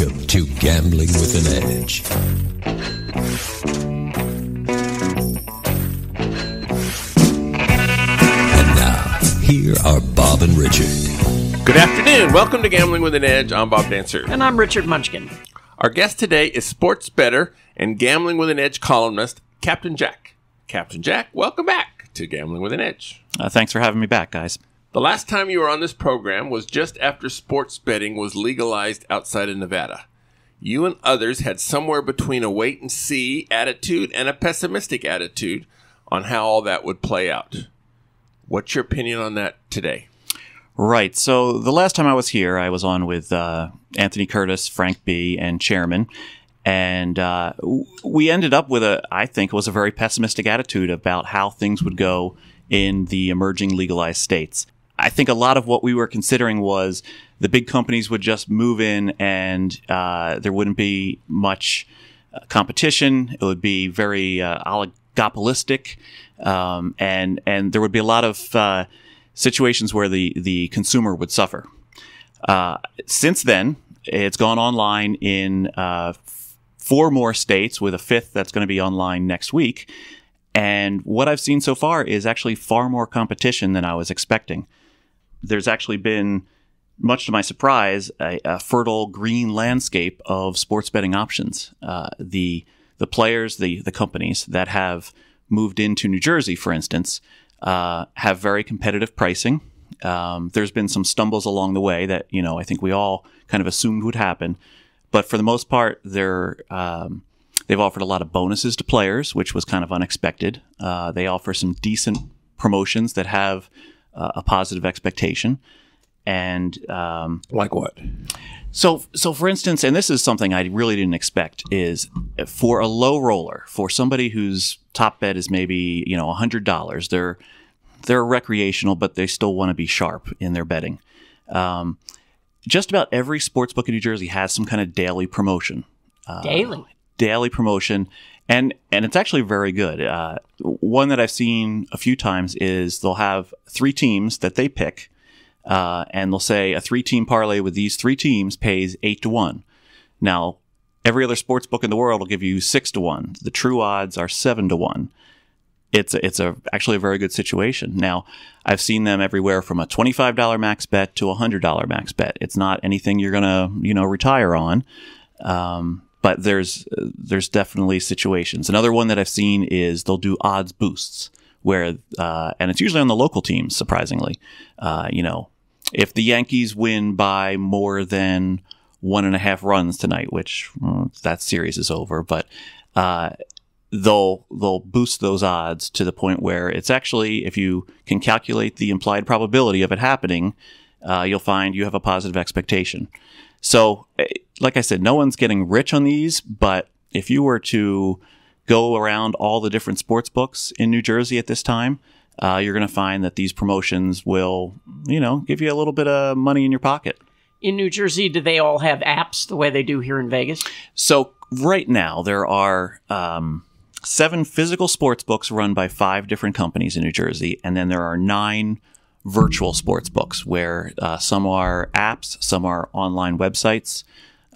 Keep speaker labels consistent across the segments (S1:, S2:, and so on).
S1: Welcome to Gambling with an Edge. And now, here are Bob and Richard.
S2: Good afternoon. Welcome to Gambling with an Edge. I'm Bob Dancer.
S3: And I'm Richard Munchkin.
S2: Our guest today is sports bettor and Gambling with an Edge columnist, Captain Jack. Captain Jack, welcome back to Gambling with an Edge.
S4: Thanks for having me back, guys.
S2: The last time you were on this program was just after sports betting was legalized outside of Nevada. You and others had somewhere between a wait-and-see attitude and a pessimistic attitude on how all that would play out. What's your opinion on that today?
S4: Right. So the last time I was here, I was on with Anthony Curtis, Frank B., and Chairman. And we ended up with I think it was a very pessimistic attitude about how things would go in the emerging legalized states. I think a lot of what we were considering was the big companies would just move in and there wouldn't be much competition. It would be very oligopolistic, and there would be a lot of situations where the consumer would suffer. Since then, it's gone online in 4 more states, with a 5th that's going to be online next week. And what I've seen so far is actually far more competition than I was expecting. There's actually been, much to my surprise, a fertile green landscape of sports betting options. The players, the companies that have moved into New Jersey, for instance, have very competitive pricing. There's been some stumbles along the way that, I think we all kind of assumed would happen. But for the most part, they've offered a lot of bonuses to players, which was kind of unexpected. They offer some decent promotions that have a positive expectation. And
S2: like what?
S4: So for instance, and this is something I really didn't expect, is for a low roller, for somebody whose top bet is maybe $100, they're recreational, but they still want to be sharp in their betting. Just about every sportsbook in New Jersey has some kind of daily promotion. Daily promotion, and it's actually very good. One that I've seen a few times is they'll have 3 teams that they pick, and they'll say a 3-team parlay with these 3 teams pays 8-1. Now, every other sports book in the world will give you 6-1. The true odds are 7-1. It's actually a very good situation. Now, I've seen them everywhere from a $25 max bet to a $100 max bet. It's not anything you're gonna retire on. But there's definitely situations. Another one that I've seen is they'll do odds boosts, where and it's usually on the local teams. Surprisingly, if the Yankees win by more than 1.5 runs tonight, which that series is over, but they'll boost those odds to the point where it's actually, if you can calculate the implied probability of it happening, you'll find you have a positive expectation. So, like I said, no one's getting rich on these, but if you were to go around all the different sports books in New Jersey at this time, you're going to find that these promotions will, give you a little bit of money in your pocket.
S3: In New Jersey, do they all have apps the way they do here in Vegas?
S4: So, right now, there are 7 physical sports books run by 5 different companies in New Jersey, and then there are 9 virtual sports books, where some are apps, some are online websites,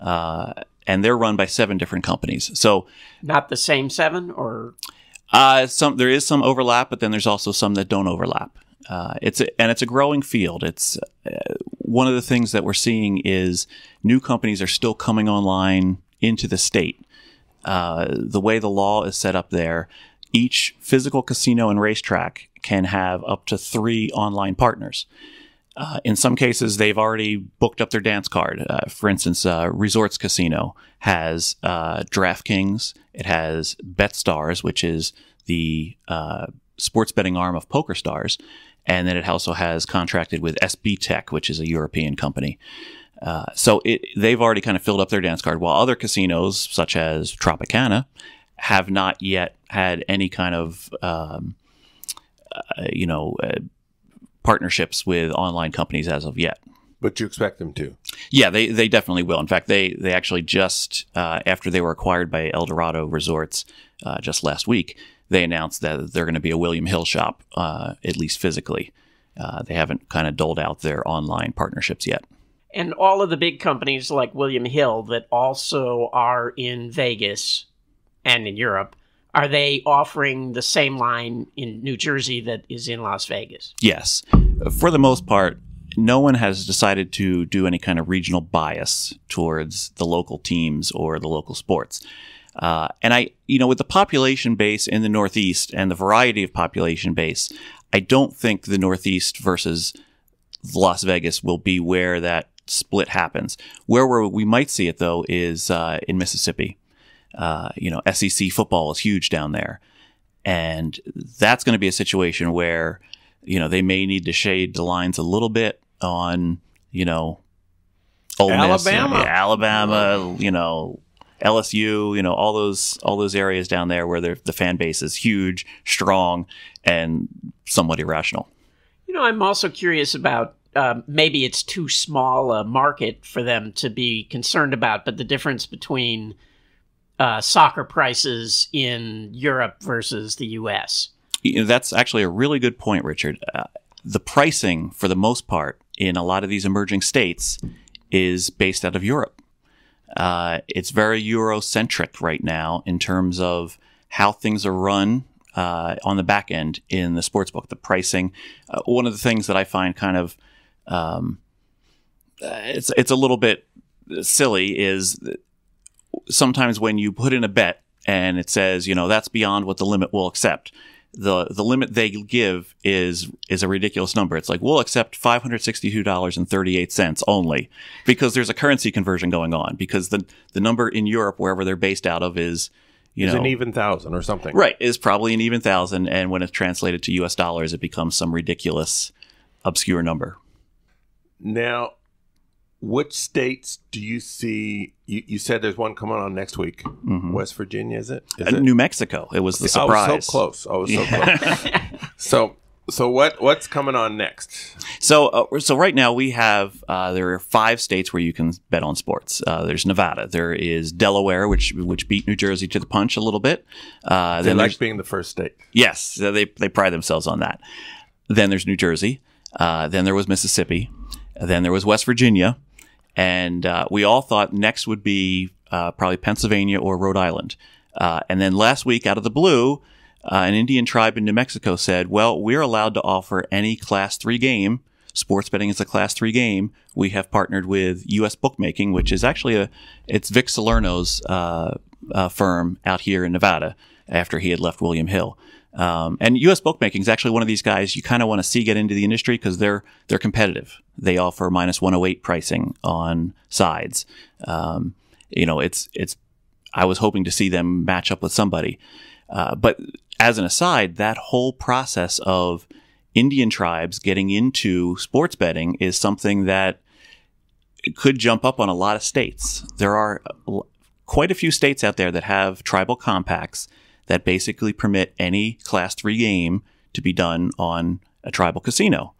S4: and they're run by 7 different companies. So,
S3: not the same 7, or
S4: there is some overlap, but then there's also some that don't overlap. It's a growing field. It's one of the things that we're seeing is new companies are still coming online into the state. The way the law is set up there, each physical casino and racetrack can have up to 3 online partners. In some cases, they've already booked up their dance card. For instance, Resorts Casino has DraftKings. It has BetStars, which is the sports betting arm of PokerStars. And then it also has contracted with SB Tech, which is a European company. So they've already kind of filled up their dance card, while other casinos, such as Tropicana, have not yet had any kind of partnerships with online companies as of yet.
S2: But you expect them to?
S4: Yeah, they definitely will. In fact, they actually just, after they were acquired by Eldorado Resorts just last week, they announced that they're going to be a William Hill shop, at least physically. They haven't kind of doled out their online partnerships yet.
S3: And all of the big companies like William Hill that also are in Vegas and in Europe, are they offering the same line in New Jersey that is in Las Vegas?
S4: Yes. For the most part, no one has decided to do any kind of regional bias towards the local teams or the local sports. And with the population base in the Northeast and the variety of population base, I don't think the Northeast versus Las Vegas will be where that split happens. Where we might see it, though, is in Mississippi. SEC football is huge down there. And that's going to be a situation where, they may need to shade the lines a little bit on, Ole Miss, Alabama, LSU, all those areas down there where the fan base is huge, strong, and somewhat irrational.
S3: I'm also curious about maybe it's too small a market for them to be concerned about, but the difference between soccer prices in Europe versus the U.S.
S4: That's actually a really good point, Richard. The pricing, for the most part, in a lot of these emerging states is based out of Europe. It's very Eurocentric right now in terms of how things are run on the back end in the sportsbook, the pricing. One of the things that I find kind of it's a little bit silly is sometimes when you put in a bet and it says, that's beyond what the limit will accept. The limit they give is a ridiculous number. It's like, we'll accept $562.38 only because there's a currency conversion going on, because the number in Europe, wherever they're based out of, is
S2: an even thousand or something.
S4: Right, is probably an even thousand, and when it's translated to U.S. dollars, it becomes some ridiculous, obscure number.
S2: Now, which states do you see? You said there's one coming on next week. Mm-hmm. West Virginia, is it?
S4: New Mexico. It was the surprise.
S2: I was so close. So what's coming on next?
S4: So right now we have there are 5 states where you can bet on sports. There's Nevada. There is Delaware, which beat New Jersey to the punch a little bit.
S2: They like being the first state.
S4: Yes, they pride themselves on that. Then there's New Jersey. Then there was Mississippi. Then there was West Virginia. And we all thought next would be probably Pennsylvania or Rhode Island. And then last week, out of the blue, an Indian tribe in New Mexico said, well, we're allowed to offer any Class 3 game. Sports betting is a Class 3 game. We have partnered with U.S. Bookmaking, which is actually it's Vic Salerno's firm out here in Nevada after he had left William Hill. And U.S. Bookmaking is actually one of these guys you kind of want to see get into the industry because they're competitive. They offer minus 108 pricing on sides. It's I was hoping to see them match up with somebody. But as an aside, that whole process of Indian tribes getting into sports betting is something that could jump up on a lot of states. There are quite a few states out there that have tribal compacts that basically permit any Class 3 game to be done on a tribal casino.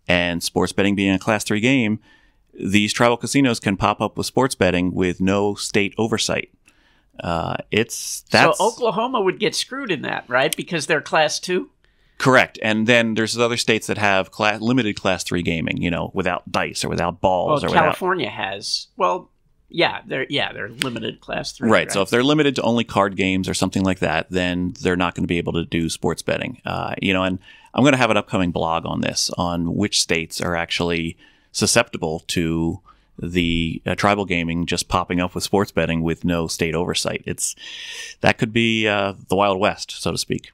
S4: And sports betting being a Class 3 game, these tribal casinos can pop up with sports betting with no state oversight. So
S3: Oklahoma would get screwed in that, right? Because they're Class 2?
S4: Correct. And then there's other states that have limited Class 3 gaming, without dice or without balls.
S3: Well, California has. Well, yeah, they're limited Class 3.
S4: Right. So if they're limited to only card games or something like that, then they're not going to be able to do sports betting. And I'm going to have an upcoming blog on this, on which states are actually susceptible to the tribal gaming just popping up with sports betting with no state oversight. That could be the Wild West, so to speak.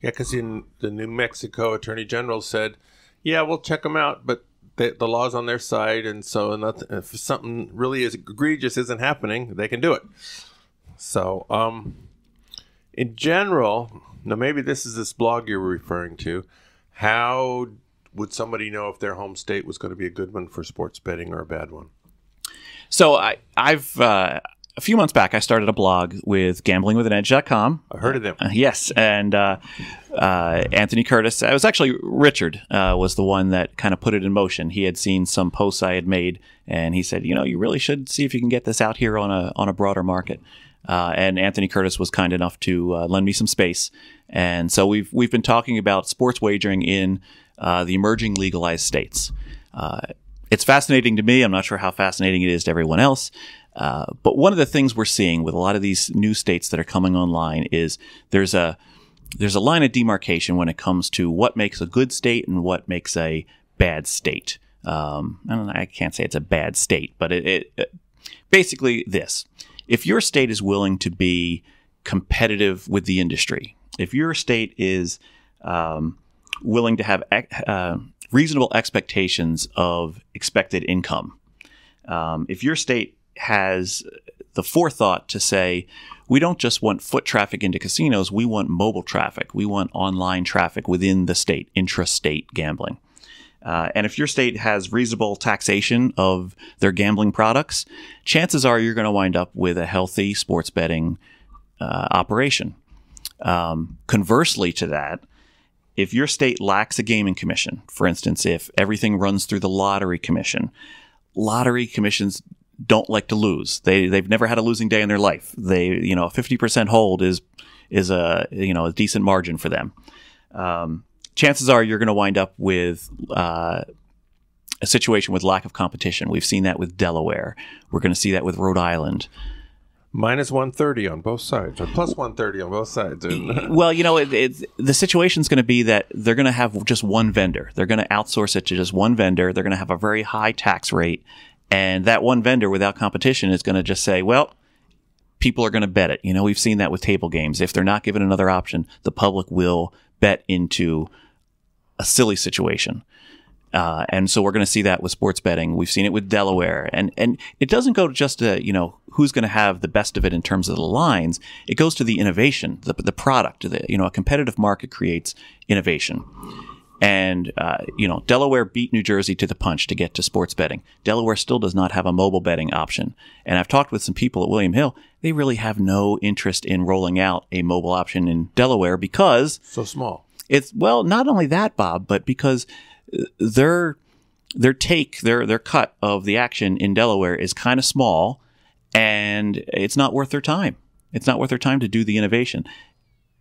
S2: Yeah, because in the New Mexico Attorney General said, yeah, we'll check them out, but the law's on their side, and so if something really is egregious isn't happening, they can do it. So, in general, now maybe this blog you're referring to, how would somebody know if their home state was going to be a good one for sports betting or a bad one?
S4: So I've a few months back, I started a blog with gamblingwithanedge.com.
S2: I heard of them.
S4: Yes, and Anthony Curtis. It was actually Richard was the one that kind of put it in motion. He had seen some posts I had made, and he said, you really should see if you can get this out here on a broader market. And Anthony Curtis was kind enough to lend me some space. And so we've been talking about sports wagering in the emerging legalized states. It's fascinating to me. I'm not sure how fascinating it is to everyone else. But one of the things we're seeing with a lot of these new states that are coming online is there's a line of demarcation when it comes to what makes a good state and what makes a bad state. I can't say it's a bad state, but it basically this. If your state is willing to be competitive with the industry, if your state is willing to have reasonable expectations of expected income, if your state has the forethought to say, we don't just want foot traffic into casinos, we want mobile traffic, we want online traffic within the state, intrastate gambling. And if your state has reasonable taxation of their gambling products, chances are you're going to wind up with a healthy sports betting operation. Conversely to that, if your state lacks a gaming commission, for instance, if everything runs through the lottery commissions don't like to lose. They've never had a losing day in their life. A 50% hold is a decent margin for them. Chances are you're going to wind up with a situation with lack of competition. We've seen that with Delaware. We're going to see that with Rhode Island.
S2: Minus 130 on both sides, or plus 130 on both sides.
S4: Well, the situation's going to be that they're going to have just one vendor. They're going to outsource it to just one vendor. They're going to have a very high tax rate. And that one vendor without competition is going to just say, well, people are going to bet it. We've seen that with table games. If they're not given another option, the public will bet into a silly situation. And so we're going to see that with sports betting. We've seen it with Delaware. And it doesn't go just to, who's going to have the best of it in terms of the lines. It goes to the innovation, the product. A competitive market creates innovation. And, Delaware beat New Jersey to the punch to get to sports betting. Delaware still does not have a mobile betting option. And I've talked with some people at William Hill. They really have no interest in rolling out a mobile option in Delaware because...
S2: So small.
S4: Not only that, Bob, but because their cut of the action in Delaware is kind of small, and it's not worth their time. It's not worth their time to do the innovation.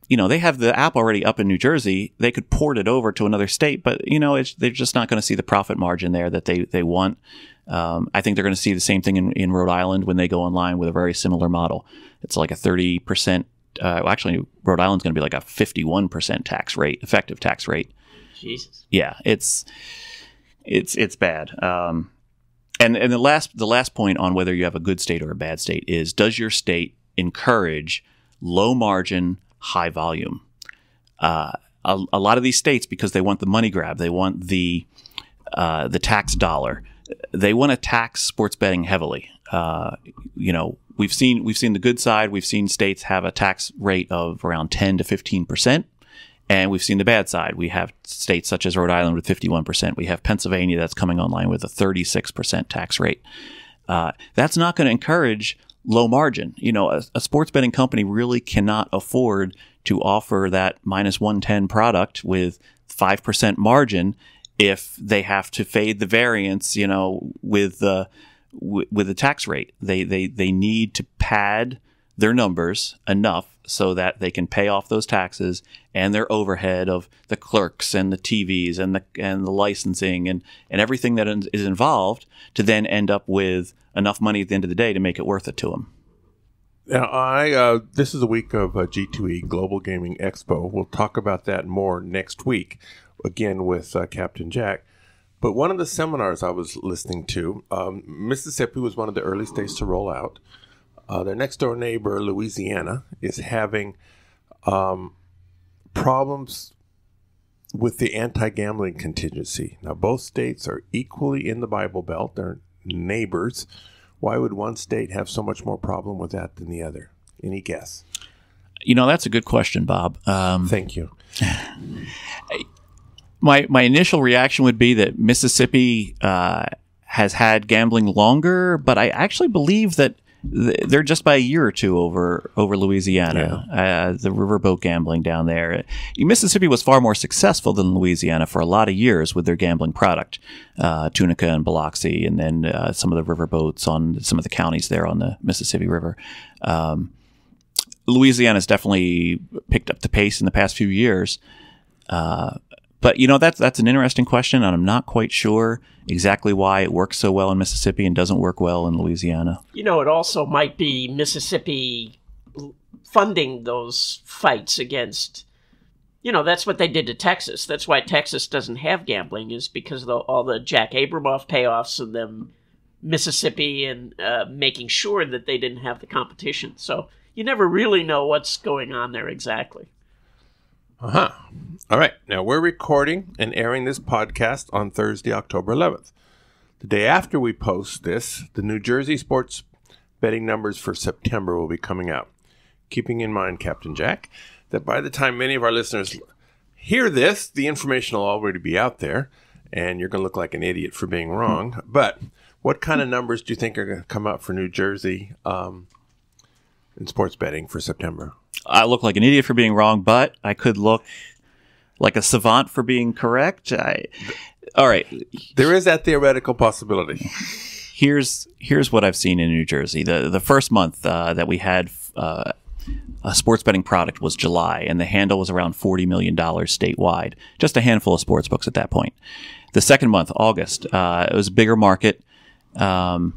S4: They have the app already up in New Jersey. They could port it over to another state, but, they're just not going to see the profit margin there that they want. I think they're going to see the same thing in Rhode Island when they go online with a very similar model. It's like a 30%. Actually, Rhode Island's going to be like a 51% tax rate, effective tax rate.
S3: Jesus.
S4: Yeah, it's bad. And the last point on whether you have a good state or a bad state is, does your state encourage low margin, high volume? A lot of these states, because they want the money grab, they want the tax dollar, they want to tax sports betting heavily. We've seen the good side. We've seen states have a tax rate of around 10 to 15%, and we've seen the bad side. We have states such as Rhode Island with 51%. We have Pennsylvania that's coming online with a 36% tax rate. That's not going to encourage low margin. A sports betting company really cannot afford to offer that minus 110 product with 5% margin if they have to fade the variance, with the tax rate. They need to pad their numbers enough so that they can pay off those taxes and their overhead of the clerks and the TVs and the licensing and everything that is involved to then end up with enough money at the end of the day to make it worth it to them.
S2: Now, this is a week of G2E, Global Gaming Expo. We'll talk about that more next week, again with Captain Jack. But one of the seminars I was listening to, Mississippi was one of the early states to roll out. Their next door neighbor, Louisiana, is having problems with the anti-gambling contingency. Now, both states are equally in the Bible Belt. They're neighbors. Why would one state have so much more problem with that than the other? Any guess?
S4: That's a good question, Bob.
S2: Thank you.
S4: My initial reaction would be that Mississippi has had gambling longer, but I actually believe that they're just by a year or two over Louisiana. The riverboat gambling down there. Mississippi was far more successful than Louisiana for a lot of years with their gambling product, Tunica and Biloxi, and then some of the riverboats on some of the counties there on the Mississippi River. Louisiana's definitely picked up the pace in the past few years. But that's an interesting question, and I'm not quite sure exactly why it works so well in Mississippi and doesn't work well in Louisiana.
S3: It also might be Mississippi funding those fights against. That's what they did to Texas. That's why Texas doesn't have gambling, is because of all the Jack Abramoff payoffs and them Mississippi and making sure that they didn't have the competition. So you never really know what's going on there exactly.
S2: Uh-huh. All right. Now, we're recording and airing this podcast on Thursday, October 11th. The day after we post this, the New Jersey sports betting numbers for September will be coming out. Keeping in mind, Captain Jack, that by the time many of our listeners hear this, the information will already be out there, and you're going to look like an idiot for being wrong. But what kind of numbers do you think are going to come out for New Jersey in sports betting for September?
S4: I look like an idiot for being wrong, but I could look like a savant for being correct. All right.
S2: There is that theoretical possibility.
S4: Here's what I've seen in New Jersey. The first month that we had a sports betting product was July, and the handle was around $40 million statewide. Just a handful of sports books at that point. The second month, August, it was a bigger market, and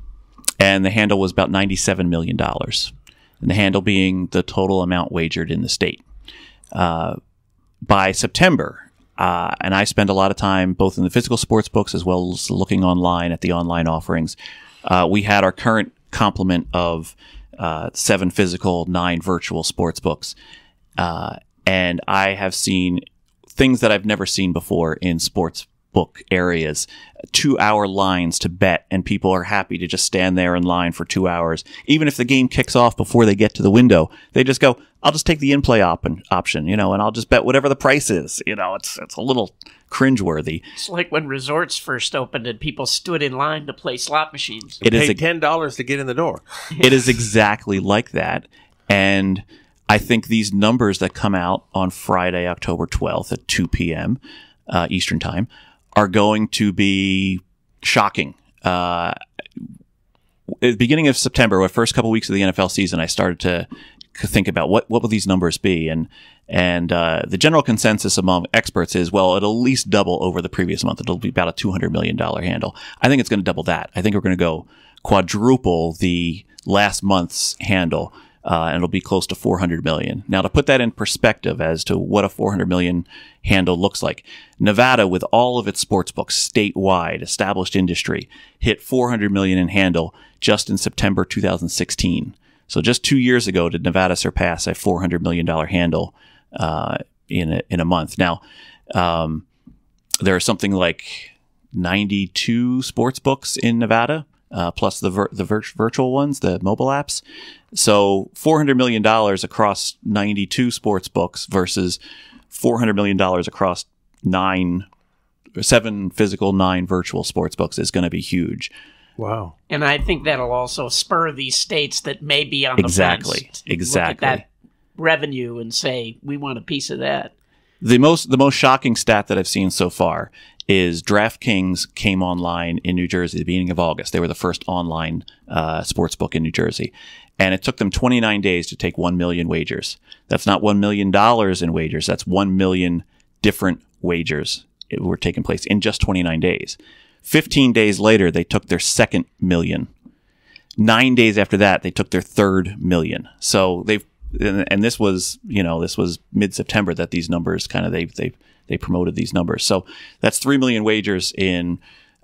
S4: the handle was about $97 million. And the handle being the total amount wagered in the state. By September, and I spend a lot of time both in the physical sports books as well as looking online at the online offerings, we had our current complement of 7 physical, 9 virtual sports books. And I have seen things that I've never seen before in sports book areas, 2-hour lines to bet, and people are happy to just stand there in line for 2 hours. Even if the game kicks off before they get to the window, they just go, I'll just take the in-play option, and I'll just bet whatever the price is. It's a little cringeworthy.
S3: It's like when resorts first opened and people stood in line to play slot machines.
S2: It is $10 to get in the door.
S4: It is exactly like that. And I think these numbers that come out on Friday, October 12th at 2 p.m. Eastern Time are going to be shocking. At the beginning of September, the first couple weeks of the NFL season, I started to think about what will these numbers be, and the general consensus among experts is, well, it'll at least double over the previous month. It'll be about a $200 million handle. I think it's going to double that. I think we're going to go quadruple the last month's handle, and it'll be close to $400 million. Now, to put that in perspective as to what a $400 million handle looks like, Nevada, with all of its sports books statewide, established industry, hit $400 million in handle just in September 2016. So just 2 years ago did Nevada surpass a $400 million handle in a month. Now, there are something like 92 sports books in Nevada, plus the virtual ones, the mobile apps. So $400 million across 92 sports books versus $400 million across 7 physical, 9 virtual sports books is going to be huge.
S2: Wow.
S3: And I think that'll also spur these states that may be on the fence to look at that revenue and say, we want a piece of that.
S4: The most shocking stat that I've seen so far is DraftKings came online in New Jersey at the beginning of August. They were the first online sports book in New Jersey. And it took them 29 days to take 1 million wagers. That's not $1 million in wagers. That's 1 million different wagers that were taking place in just 29 days. 15 days later, they took their second million. 9 days after that, they took their third million. So and this was mid-September that these numbers they promoted these numbers. So that's 3 million wagers in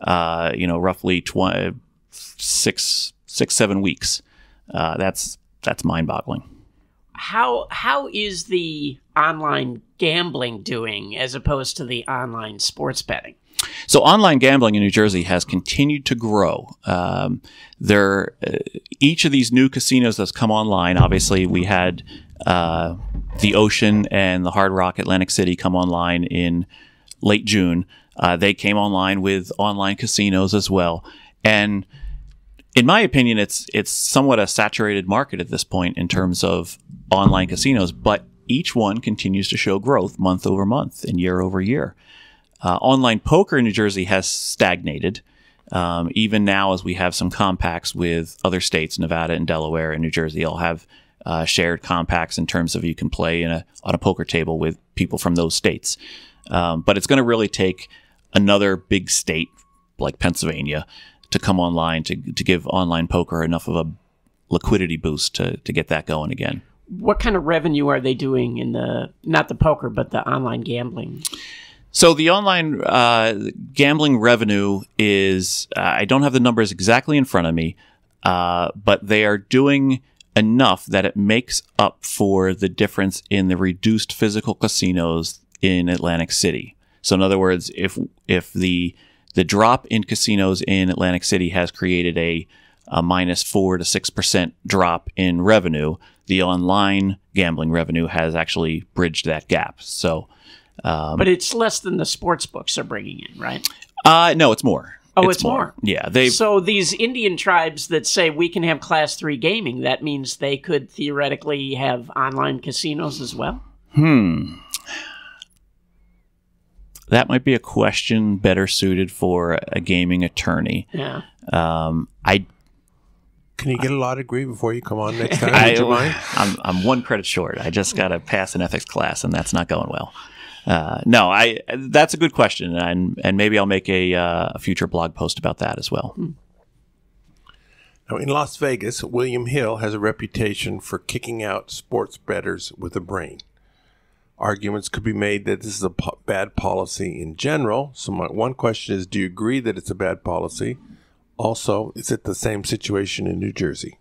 S4: roughly 6-7 weeks. That's mind-boggling.
S3: How is the online gambling doing as opposed to the online sports betting?
S4: So online gambling in New Jersey has continued to grow. Each of these new casinos that's come online, obviously we had the Ocean and the Hard Rock Atlantic City come online in late June. They came online with online casinos as well. And in my opinion, it's somewhat a saturated market at this point in terms of online casinos, but each one continues to show growth month over month and year over year. Online poker in New Jersey has stagnated. Even now, as we have some compacts with other states, Nevada and Delaware and New Jersey, all have shared compacts in terms of you can play on a poker table with people from those states. But it's going to really take another big state like Pennsylvania to come online to give online poker enough of a liquidity boost to get that going again.
S3: What kind of revenue are they doing in not the poker, but the online gambling?
S4: So the online gambling revenue is, I don't have the numbers exactly in front of me, but they are doing enough that it makes up for the difference in the reduced physical casinos in Atlantic City. So in other words, if the drop in casinos in Atlantic City has created a -4 to 6% drop in revenue, the online gambling revenue has actually bridged that gap. So,
S3: but it's less than the sports books are bringing in, right?
S4: No, it's more.
S3: Oh, it's more.
S4: Yeah.
S3: So these Indian tribes that say we can have Class 3 gaming, that means they could theoretically have online casinos as well?
S4: That might be a question better suited for a gaming attorney.
S3: Yeah.
S2: Can you get a law degree before you come on next time? Would you mind?
S4: I'm one credit short. I just got to pass an ethics class, and that's not going well. No, that's a good question, and maybe I'll make a future blog post about that as well.
S2: Now, in Las Vegas, William Hill has a reputation for kicking out sports bettors with a brain. Arguments could be made that this is a bad policy in general. So one question is, do you agree that it's a bad policy? Also, is it the same situation in New Jersey?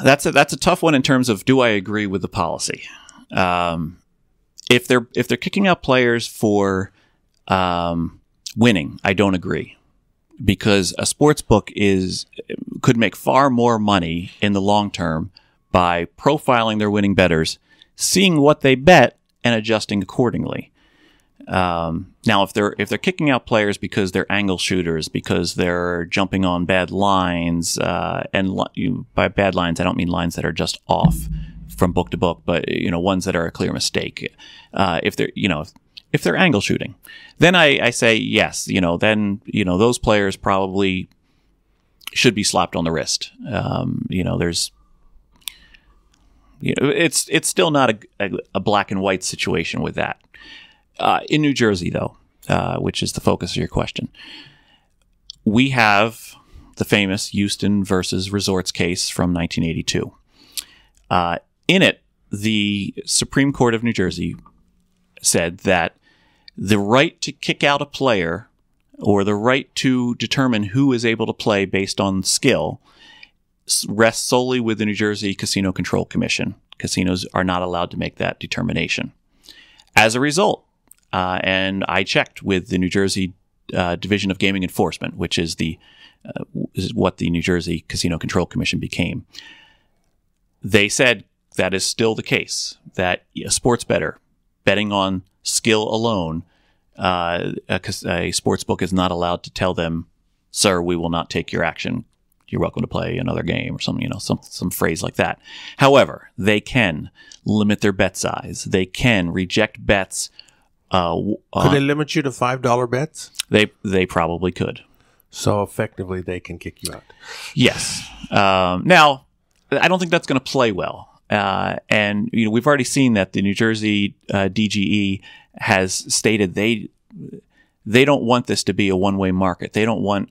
S4: That's a tough one in terms of, do I agree with the policy? If they're kicking out players for winning, I don't agree, because a sports book could make far more money in the long term by profiling their winning bettors, seeing what they bet, and adjusting accordingly. Now, if they're kicking out players because they're angle shooters, because they're jumping on bad lines, and by bad lines I don't mean lines that are just off from book to book, but ones that are a clear mistake. If they're angle shooting, then I say yes. Then those players probably should be slapped on the wrist. It's still not a black and white situation with that. In New Jersey, though, which is the focus of your question, we have the famous Houston versus Resorts case from 1982. In it, the Supreme Court of New Jersey said that the right to kick out a player or the right to determine who is able to play based on skill rests solely with the New Jersey Casino Control Commission. Casinos are not allowed to make that determination. As a result, and I checked with the New Jersey Division of Gaming Enforcement, which is what the New Jersey Casino Control Commission became. They said that is still the case, that a sports bettor betting on skill alone, a sports book is not allowed to tell them, "Sir, we will not take your action. You're welcome to play another game," or something, some phrase like that. However, they can limit their bet size. They can reject bets.
S2: Could they limit you to $5 bets?
S4: They probably could.
S2: So effectively, they can kick you out.
S4: Yes. Now, I don't think that's going to play well. And we've already seen that the New Jersey DGE has stated they don't want this to be a one-way market. They don't want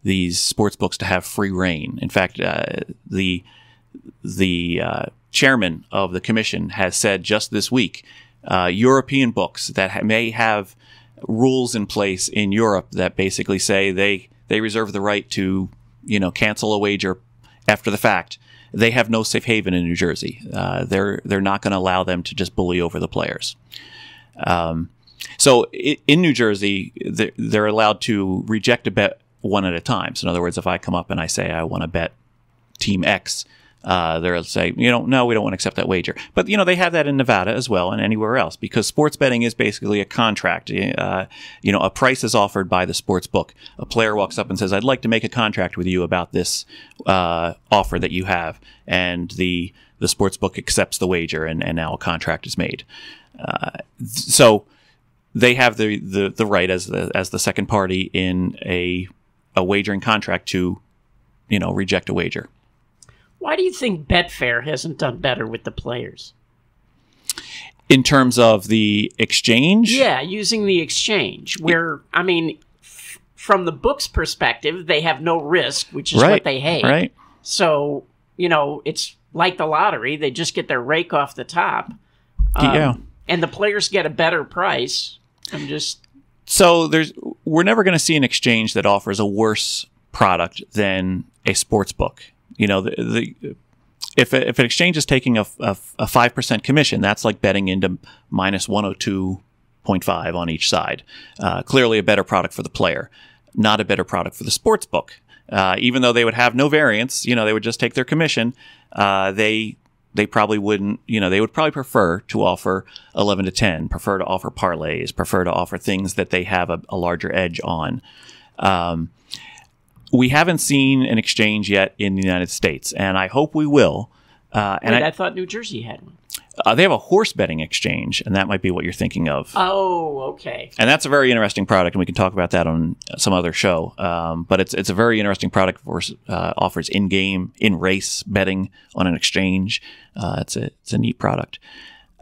S4: these sports books to have free reign. In fact, the chairman of the commission has said just this week, European books that may have rules in place in Europe that basically say they reserve the right to cancel a wager after the fact. They have no safe haven in New Jersey. They're not going to allow them to just bully over the players. So in New Jersey, they're allowed to reject a bet one at a time. So in other words, if I come up and I say I want to bet Team X, they'll say, no, we don't want to accept that wager. But, they have that in Nevada as well and anywhere else, because sports betting is basically a contract. A price is offered by the sports book. A player walks up and says, "I'd like to make a contract with you about this offer that you have." And the sports book accepts the wager, and now a contract is made. So they have the right as the second party in a wagering contract to, reject a wager.
S3: Why do you think BetFair hasn't done better with the players?
S4: In terms of the exchange?
S3: Yeah, using the exchange, where, I mean, from the book's perspective, they have no risk, which is what they hate.
S4: Right.
S3: So, it's like the lottery. They just get their rake off the top. And the players get a better price.
S4: So we're never going to see an exchange that offers a worse product than a sports book. If an exchange is taking a 5% commission, that's like betting into minus 102.5 on each side. Clearly a better product for the player, not a better product for the sports book. Even though they would have no variance, they would just take their commission. They probably wouldn't, they would probably prefer to offer 11 to 10, prefer to offer parlays, prefer to offer things that they have a larger edge on. We haven't seen an exchange yet in the United States, and I hope we will.
S3: I thought New Jersey had one.
S4: They have a horse betting exchange, and that might be what you're thinking of.
S3: Oh, okay.
S4: And that's a very interesting product, and we can talk about that on some other show. But it's a very interesting product. Offers in-game, in-race betting on an exchange. It's a neat product.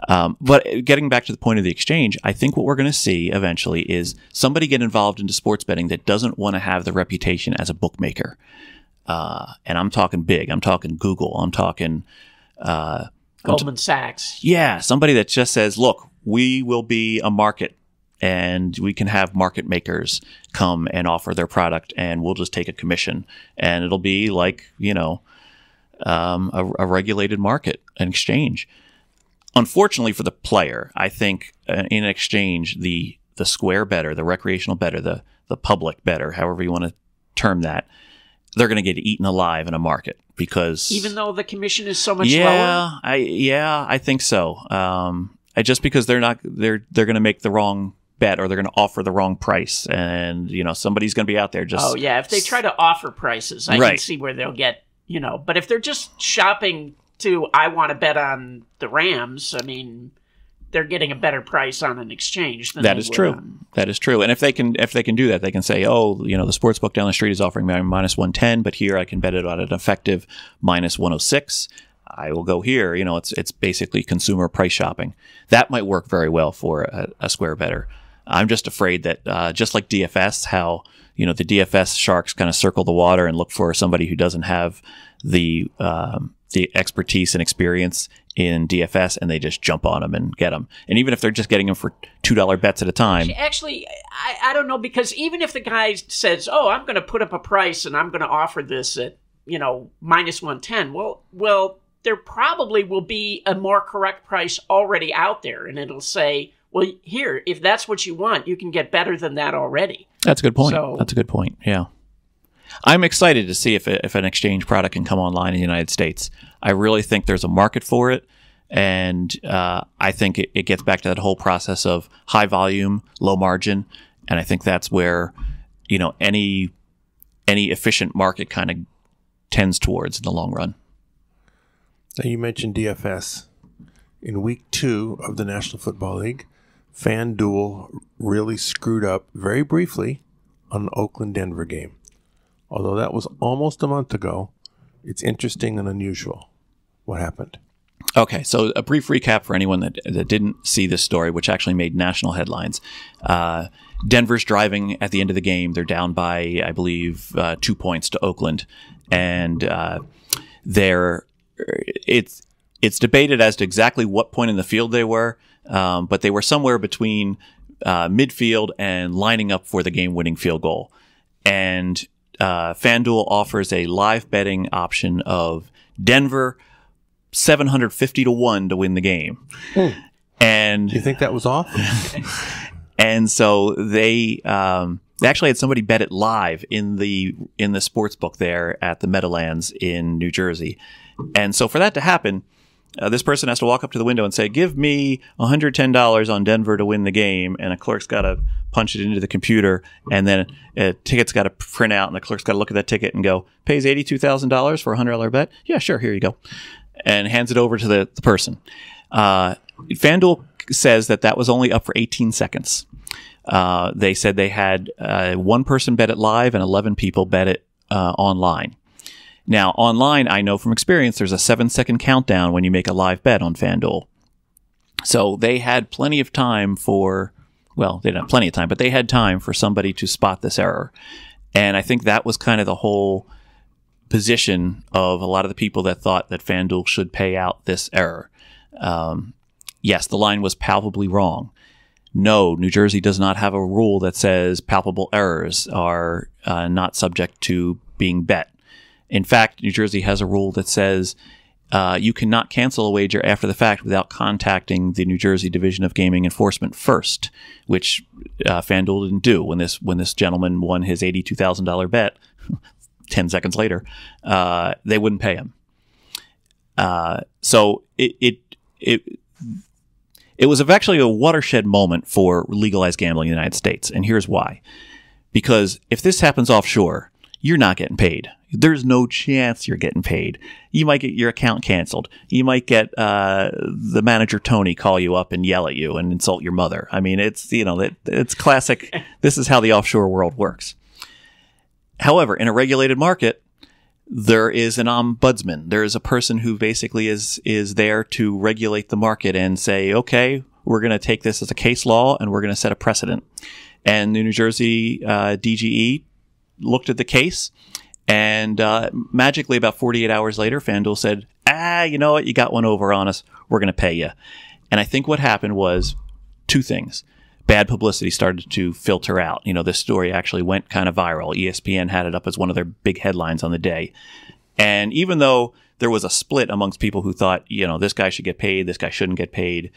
S4: But getting back to the point of the exchange, I think what we're going to see eventually is somebody get involved into sports betting that doesn't want to have the reputation as a bookmaker. And I'm talking big. I'm talking Google. I'm talking
S3: Goldman Sachs.
S4: Yeah, somebody that just says, look, we will be a market and we can have market makers come and offer their product and we'll just take a commission. And it'll be like, a regulated market, an exchange. Unfortunately for the player, I think in exchange, the square bettor, the recreational bettor, the public bettor, however you want to term that, they're going to get eaten alive in a market because
S3: even though the commission is so much lower.
S4: I think so. Just because they're going to make the wrong bet or they're going to offer the wrong price, and somebody's going to be out there just.
S3: Oh yeah, if they try to offer prices, I can see where they'll get But if they're just shopping to, I want to bet on the Rams, I mean, they're getting a better price on an exchange than
S4: that is true. That is true. And if they can do that, they can say, the sports book down the street is offering me minus 110, but here I can bet it on an effective minus 106. I will go here. It's basically consumer price shopping. That might work very well for a square bettor. I'm just afraid that just like DFS, how the DFS sharks kind of circle the water and look for somebody who doesn't have the expertise and experience in DFS, and they just jump on them and get them. And even if they're just getting them for $2 bets at a time.
S3: Actually, I don't know, because even if the guy says, oh, I'm going to put up a price and I'm going to offer this at, minus 110, well, there probably will be a more correct price already out there, and it'll say, well, here, if that's what you want, you can get better than that already.
S4: That's a good point. That's a good point, yeah. I'm excited to see if an exchange product can come online in the United States. I really think there's a market for it, and I think it gets back to that whole process of high volume, low margin, and I think that's where any efficient market kind of tends towards in the long run.
S2: Now you mentioned DFS. In week 2 of the National Football League, FanDuel really screwed up very briefly on the Oakland Denver game. Although that was almost a month ago, it's interesting and unusual. What happened?
S4: Okay, so a brief recap for anyone that didn't see this story, which actually made national headlines. Denver's driving at the end of the game. They're down by, I believe, 2 points to Oakland. And it's debated as to exactly what point in the field they were, but they were somewhere between midfield and lining up for the game-winning field goal. And FanDuel offers a live betting option of Denver 750-1 to win the game. And
S2: you think that was off?
S4: And so they actually had somebody bet it live in the sports book there at the Meadowlands in New Jersey. And so for that to happen, this person has to walk up to the window and say, give me $110 on Denver to win the game. And a clerk's got to punch it into the computer. And then a ticket's got to print out. And the clerk's got to look at that ticket and go, pays $82,000 for a $100 bet? Yeah, sure. Here you go. And hands it over to the person. FanDuel says that was only up for 18 seconds. They said they had one person bet it live and 11 people bet it online. Now, online, I know from experience, there's a 7-second countdown when you make a live bet on FanDuel. So they had plenty of time well, they didn't have plenty of time, but they had time for somebody to spot this error. And I think that was kind of the whole position of a lot of the people that thought that FanDuel should pay out this error. Yes, the line was palpably wrong. No, New Jersey does not have a rule that says palpable errors are not subject to being bet. In fact, New Jersey has a rule that says you cannot cancel a wager after the fact without contacting the New Jersey Division of Gaming Enforcement first, which FanDuel didn't do when this gentleman won his $82,000 bet. 10 seconds later, they wouldn't pay him. So it was actually a watershed moment for legalized gambling in the United States, and here's why. Because if this happens offshore, you're not getting paid. There's no chance you're getting paid. You might get your account canceled. You might get the manager Tony call you up and yell at you and insult your mother. I mean, it's classic. This is how the offshore world works. However, in a regulated market, there is an ombudsman. There is a person who basically is there to regulate the market and say, okay, we're going to take this as a case law and we're going to set a precedent. And the New Jersey DGE looked at the case, and magically about 48 hours later, FanDuel said, you know what? You got one over on us. We're going to pay you. And I think what happened was two things. Bad publicity started to filter out. This story actually went kind of viral. ESPN had it up as one of their big headlines on the day. And even though there was a split amongst people who thought, this guy should get paid, this guy shouldn't get paid,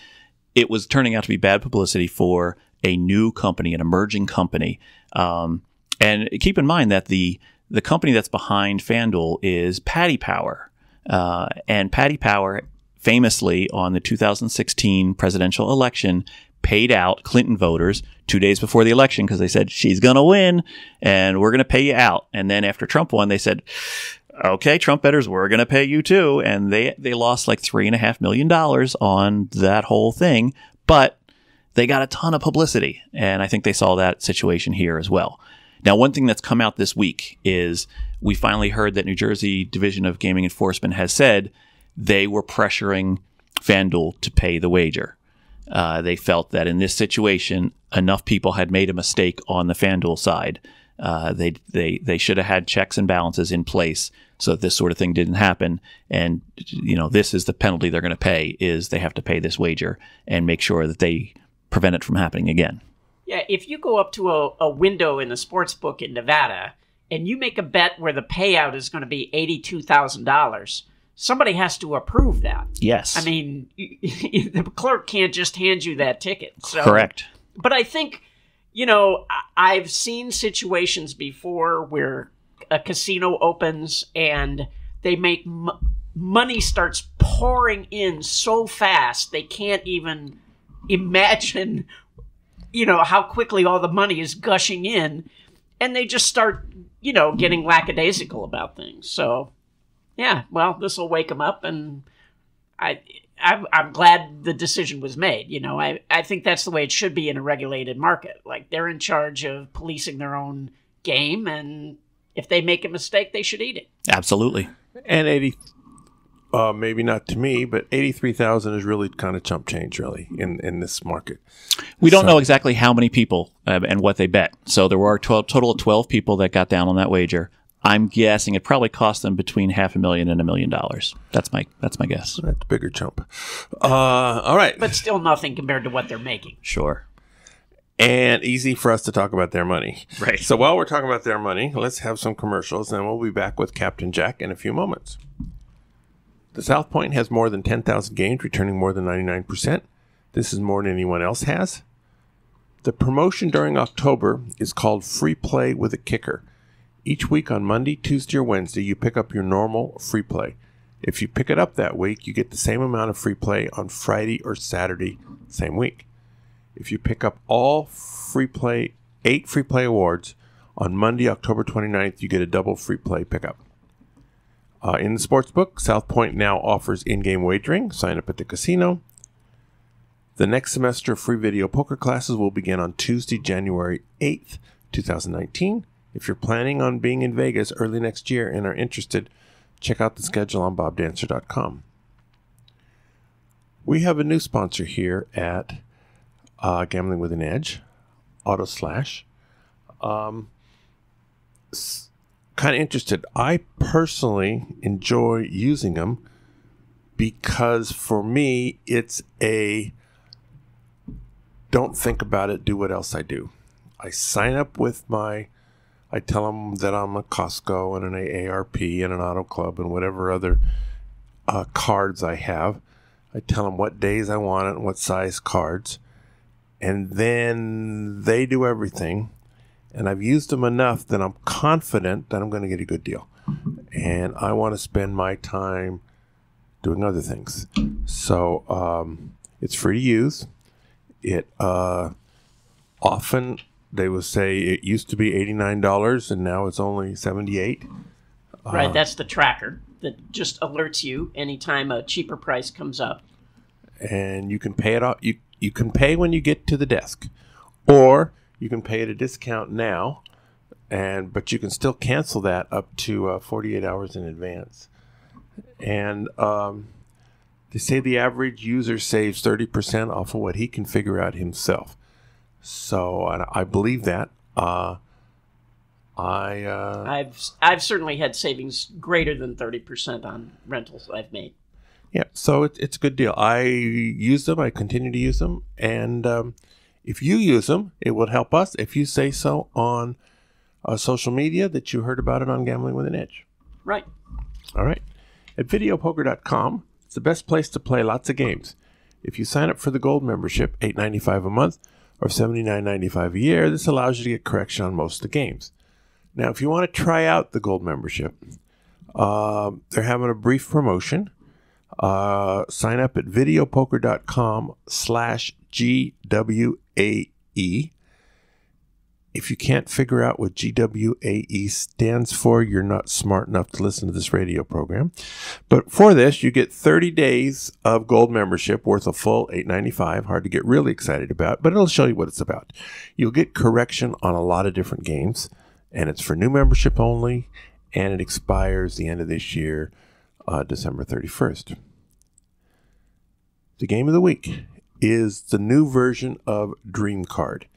S4: it was turning out to be bad publicity for a new company, an emerging company. And keep in mind that the company that's behind FanDuel is Paddy Power. And Paddy Power famously on the 2016 presidential election paid out Clinton voters 2 days before the election because they said, she's going to win and we're going to pay you out. And then after Trump won, they said, okay, Trump bettors, we're going to pay you too. And they lost like $3.5 million on that whole thing, but they got a ton of publicity. And I think they saw that situation here as well. Now, one thing that's come out this week is we finally heard that New Jersey Division of Gaming Enforcement has said they were pressuring FanDuel to pay the wager. They felt that in this situation, enough people had made a mistake on the FanDuel side. They should have had checks and balances in place so that this sort of thing didn't happen. And, this is the penalty they're going to pay, is they have to pay this wager and make sure that they prevent it from happening again.
S3: Yeah, if you go up to a window in the sports book in Nevada and you make a bet where the payout is going to be $82,000, somebody has to approve that.
S4: Yes.
S3: I mean, the clerk can't just hand you that ticket. So,
S4: correct.
S3: But I think, I've seen situations before where a casino opens and they make money starts pouring in so fast they can't even imagine how quickly all the money is gushing in, and they just start, getting lackadaisical about things. So, yeah, well, this will wake them up, and I'm glad the decision was made. I think that's the way it should be in a regulated market. Like, they're in charge of policing their own game, and if they make a mistake, they should eat it.
S4: Absolutely.
S2: And maybe not to me, but 83,000 is really kind of chump change, really, in this market.
S4: We don't know exactly how many people and what they bet. So there were a total of 12 people that got down on that wager. I'm guessing it probably cost them between $500,000 and $1 million. That's my guess.
S2: That's a bigger chump. All right.
S3: But still nothing compared to what they're making.
S4: Sure.
S2: And easy for us to talk about their money.
S4: Right.
S2: So while we're talking about their money, let's have some commercials, and we'll be back with Captain Jack in a few moments. The Southpoint has more than 10,000 games, returning more than 99%. This is more than anyone else has. The promotion during October is called Free Play with a Kicker. Each week on Monday, Tuesday, or Wednesday, you pick up your normal free play. If you pick it up that week, you get the same amount of free play on Friday or Saturday, same week. If you pick up all free play, 8 free play awards, on Monday, October 29th, you get a double free play pickup. In the sportsbook, Southpoint now offers in-game wagering. Sign up at the casino. The next semester of free video poker classes will begin on Tuesday, January 8th, 2019. If you're planning on being in Vegas early next year and are interested, check out the schedule on bobdancer.com. We have a new sponsor here at Gambling with an Edge, AutoSlash. Kind of interested. I personally enjoy using them because for me, it's a don't think about it, do what else I do. I sign up with I tell them that I'm a Costco and an AARP and an Auto Club and whatever other cards I have. I tell them what days I want it and what size cards. And then they do everything. And I've used them enough that I'm confident that I'm going to get a good deal. And I want to spend my time doing other things. So it's free to use. It often, they will say it used to be $89 and now it's only $78.
S3: Right, that's the tracker that just alerts you anytime a cheaper price comes up.
S2: And you can pay it off. You can pay when you get to the desk, or you can pay at a discount now, but you can still cancel that up to 48 hours in advance. And they say the average user saves 30% off of what he can figure out himself. So I believe that.
S3: I've certainly had savings greater than 30% on rentals I've made.
S2: Yeah, so it's a good deal. I use them. I continue to use them. And if you use them, it will help us if you say so on social media that you heard about it on Gambling with an Edge.
S3: Right.
S2: All right. At videopoker.com, it's the best place to play lots of games. If you sign up for the gold membership, $8.95 a month or $79.95 a year, this allows you to get correction on most of the games. Now, if you want to try out the gold membership, they're having a brief promotion. Sign up at videopoker.com/GWAE. If you can't figure out what GWAE stands for, you're not smart enough to listen to this radio program. But for this, you get 30 days of gold membership worth a full $8.95. Hard to get really excited about, but it'll show you what it's about. You'll get correction on a lot of different games, and it's for new membership only, and it expires the end of this year, December 31st. The game of the week is the new version of Dream Card.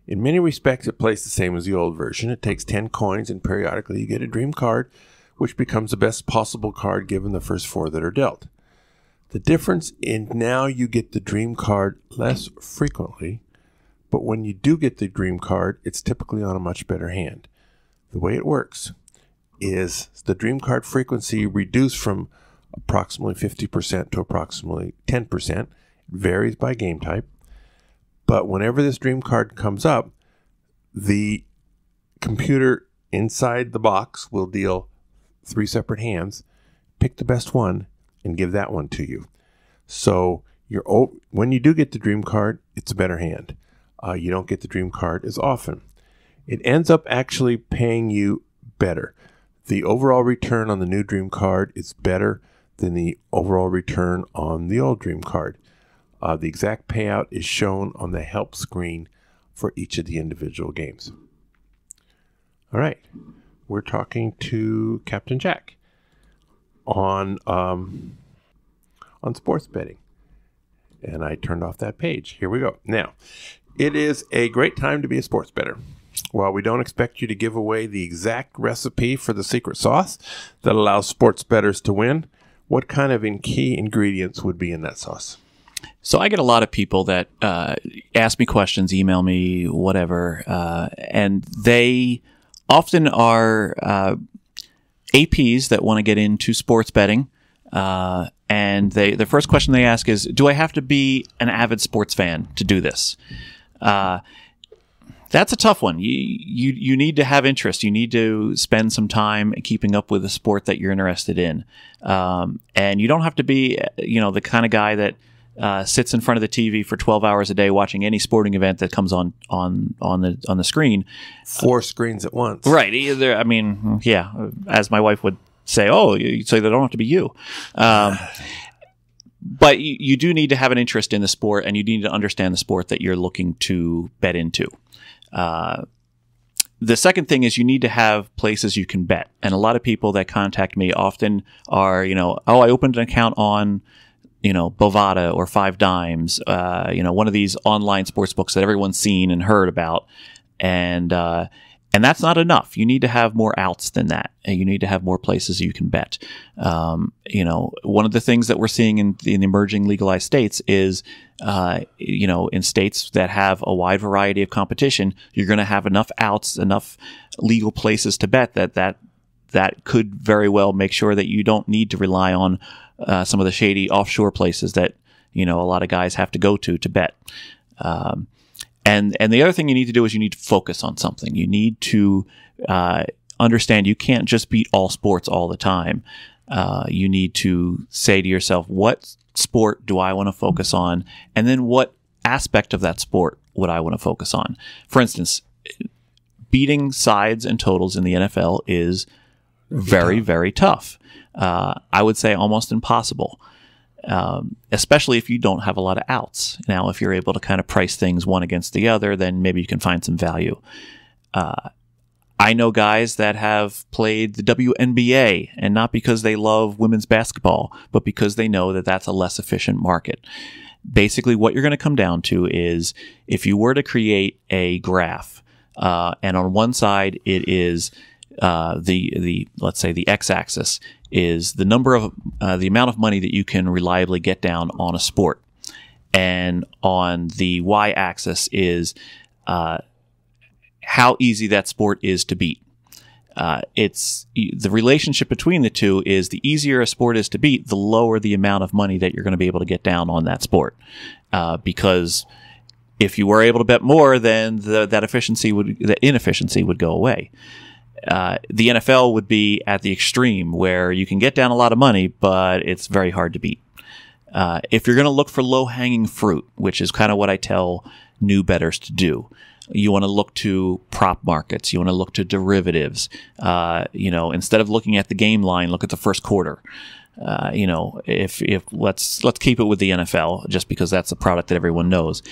S2: In many respects, it plays the same as the old version. It takes 10 coins, and periodically you get a Dream Card, which becomes the best possible card given the first 4 that are dealt. The difference in now you get the Dream Card less frequently, but when you do get the Dream Card, it's typically on a much better hand. The way it works is the Dream Card frequency reduced from approximately 50% to approximately 10%. It varies by game type. But whenever this Dream Card comes up, the computer inside the box will deal 3 separate hands, pick the best one, and give that one to you. So when you do get the Dream Card, it's a better hand. You don't get the Dream Card as often. It ends up actually paying you better. The overall return on the new Dream Card is better than the overall return on the old Dream Card. The exact payout is shown on the help screen for each of the individual games. All right. We're talking to Captain Jack on sports betting. And I turned off that page. Here we go. Now, it is a great time to be a sports bettor. While we don't expect you to give away the exact recipe for the secret sauce that allows sports bettors to win, what kind of key ingredients would be in that sauce?
S4: So I get a lot of people that ask me questions, email me, whatever, and they often are APs that want to get into sports betting, and the first question they ask is, do I have to be an avid sports fan to do this? That's a tough one. You need to have interest. You need to spend some time keeping up with the sport that you're interested in, and you don't have to be, the kind of guy that sits in front of the TV for 12 hours a day watching any sporting event that comes on the screen.
S2: 4 screens at once.
S4: Right. Either, I mean, yeah. As my wife would say, so they don't have to be you. But you do need to have an interest in the sport, and you need to understand the sport that you're looking to bet into. The second thing is you need to have places you can bet. And a lot of people that contact me often are, I opened an account on Bovada or Five Dimes, one of these online sports books that everyone's seen and heard about, and that's not enough. You need to have more outs than that. And you need to have more places you can bet. One of the things that we're seeing in the emerging legalized states is, in states that have a wide variety of competition, you're going to have enough outs, enough legal places to bet that could very well make sure that you don't need to rely on some of the shady offshore places that, a lot of guys have to go to bet. And the other thing you need to do is you need to focus on something. You need to understand you can't just beat all sports all the time. You need to say to yourself, what sport do I want to focus on? And then what aspect of that sport would I want to focus on? For instance, beating sides and totals in the NFL is very, very tough. I would say almost impossible. Especially if you don't have a lot of outs. Now, if you're able to kind of price things one against the other, then maybe you can find some value. I know guys that have played the WNBA, and not because they love women's basketball, but because they know that that's a less efficient market. Basically, what you're going to come down to is if you were to create a graph, and on one side it is let's say the x-axis is the number of the amount of money that you can reliably get down on a sport, and on the y-axis is how easy that sport is to beat. It's the relationship between the two is the easier a sport is to beat, the lower the amount of money that you're going to be able to get down on that sport, because if you were able to bet more, then the inefficiency would go away. The NFL would be at the extreme where you can get down a lot of money, but it's very hard to beat. If you're going to look for low-hanging fruit, which is kind of what I tell new bettors to do, you want to look to prop markets. You want to look to derivatives. Instead of looking at the game line, look at the first quarter. If let's keep it with the NFL, just because that's a product that everyone knows.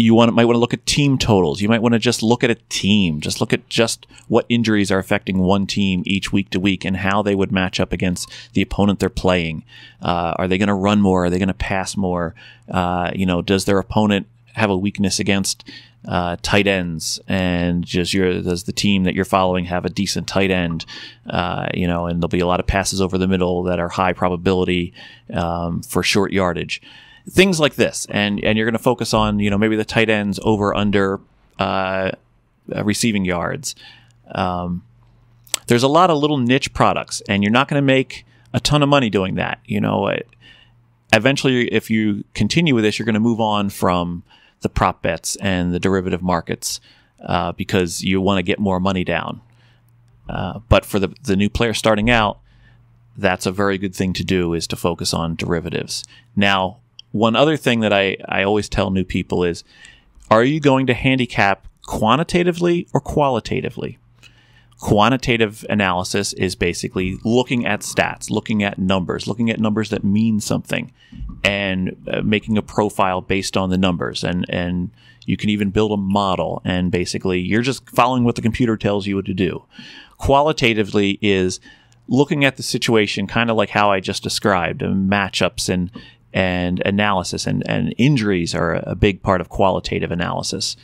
S4: You might want to look at team totals. You might want to just look at a team. Just look at just what injuries are affecting one team each week to week and how they would match up against the opponent they're playing. Are they going to run more? Are they going to pass more? Does their opponent have a weakness against tight ends? And does the team that you're following have a decent tight end? And there'll be a lot of passes over the middle that are high probability for short yardage. Things like this, and you're going to focus on maybe the tight ends over under receiving yards. There's a lot of little niche products, and you're not going to make a ton of money doing that. Eventually, if you continue with this, you're going to move on from the prop bets and the derivative markets because you want to get more money down. But for the new player starting out, that's a very good thing to do, is to focus on derivatives. Now, one other thing that I always tell new people is, are you going to handicap quantitatively or qualitatively? Quantitative analysis is basically looking at stats, looking at numbers that mean something, and making a profile based on the numbers. And you can even build a model, and basically you're just following what the computer tells you what to do. Qualitatively is looking at the situation kind of like how I just described, matchups and analysis, and injuries are a big part of qualitative analysis,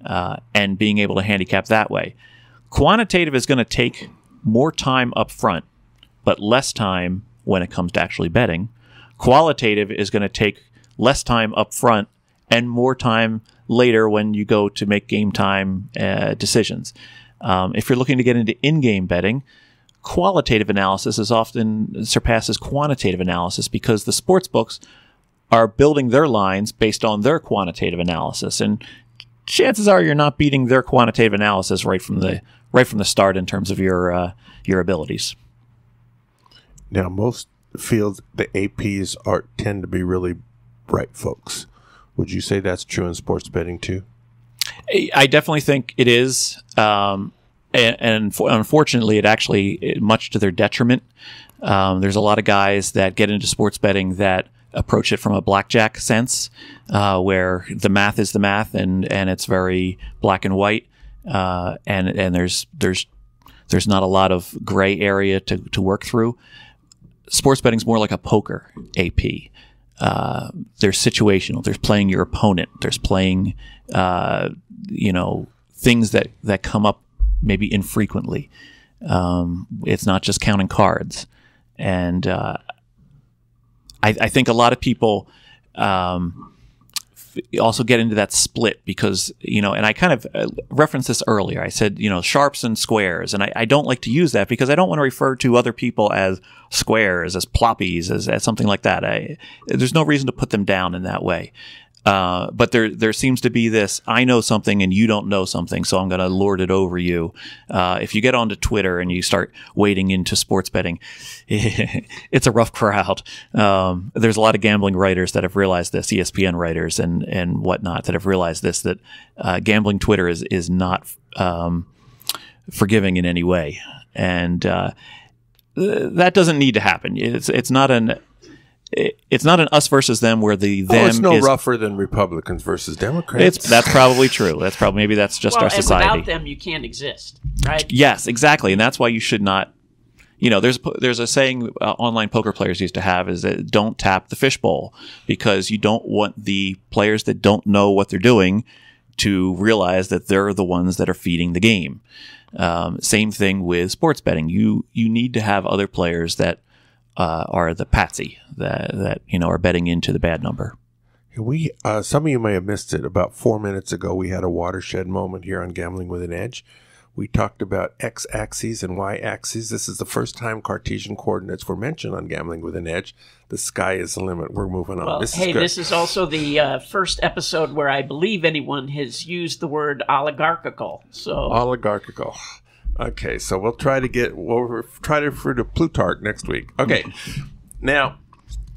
S4: and being able to handicap that way. Quantitative is going to take more time up front, but less time when it comes to actually betting. Qualitative is going to take less time up front and more time later when you go to make game time decisions. If you're looking to get into in-game betting, qualitative analysis often surpasses quantitative analysis, because the sports books are building their lines based on their quantitative analysis, and chances are you're not beating their quantitative analysis right from the start in terms of your abilities.
S5: Now, most fields, the APs tend to be really bright folks. Would you say that's true in sports betting too?
S4: I definitely think it is. And unfortunately, it actually, much to their detriment, there's a lot of guys that get into sports betting that approach it from a blackjack sense, where the math is the math, and it's very black and white, and there's not a lot of gray area to work through. sports betting's more like a poker AP. There's situational. There's playing your opponent. There's playing, things that come up maybe infrequently. It's not just counting cards. And I think a lot of people also get into that split because, and I kind of referenced this earlier. I said, sharps and squares. And I don't like to use that because I don't want to refer to other people as squares, as ploppies, as something like that. There's no reason to put them down in that way. But there seems to be this, I know something and you don't know something, so I'm going to lord it over you. If you get onto Twitter and you start wading into sports betting, it's a rough crowd. There's a lot of gambling writers that have realized this, ESPN writers and whatnot, that have realized this, that gambling Twitter is not forgiving in any way. And that doesn't need to happen. It's not an us versus them where
S5: it's no rougher than Republicans versus Democrats.
S4: That's probably true. Maybe that's just our society.
S3: And without them, you can't exist, right?
S4: Yes, exactly. And that's why you should not. There's a saying online poker players used to have is that don't tap the fishbowl, because you don't want the players that don't know what they're doing to realize that they're the ones that are feeding the game. Same thing with sports betting. You need to have other players that are the patsy that are betting into the bad number.
S5: We some of you may have missed it. About 4 minutes ago, we had a watershed moment here on Gambling with an Edge. We talked about x-axes and y-axes. This is the first time Cartesian coordinates were mentioned on Gambling with an Edge. The sky is the limit. We're moving on.
S3: Well, this is also the first episode where I believe anyone has used the word oligarchical.
S5: Oligarchical. Okay, so we'll try to refer to Plutarch next week. Okay, now,